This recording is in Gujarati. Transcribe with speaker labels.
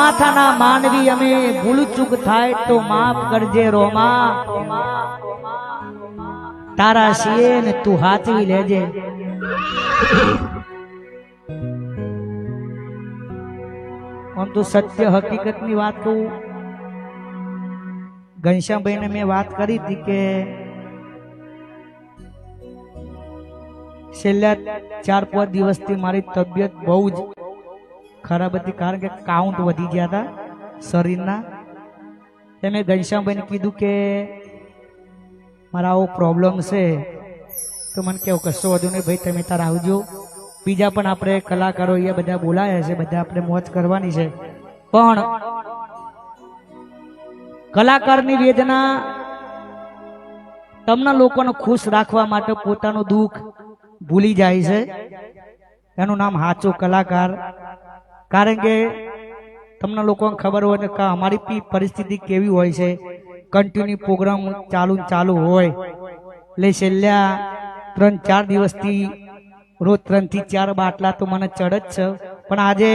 Speaker 1: માથાના માનવી અમે ભૂલ ચૂક થાય તો માફ કરજે રોમા, તારા સિએ ને તું હાચવી લેજે. આમ તો સત્ય હકીકત ની વાત કહું, ઘનશ્યામભાઈ ને મેં વાત કરી હતી કે છેલ્લા 4-5 દિવસથી મારી તબિયત બહુ જ ખરાબ હતી, કારણ કે કાઉન્ટ વધી ગયા હતા શરીરના. મેં ઘનશ્યામભાઈને કીધું કે મારા આવો પ્રોબ્લેમ છે, તો મને કેવું કશો વધુ નહીં ભાઈ, તમે તાર આવજો. બીજા પણ આપણે કલાકારો અહીંયા બધા બોલાયા છે, બધા આપણે મોજ કરવાની છે, પણ કલાકારની વેદના તમને લોકોને ખુશ રાખવા માટે પોતાનું દુઃખ ભૂલી જાય છે. એનું નામ સાચો કલાકાર. કારણ કે તમને લોકોને ખબર હોય કે અમારી પરિસ્થિતિ કેવી હોય છે, કન્ટિન્યુ પ્રોગ્રામ ચાલુ હોય, એટલે છેલ્લા 3-4 દિવસથી રોજ 3 થી 4 બાટલા તો મને ચડ જ છે. પણ આજે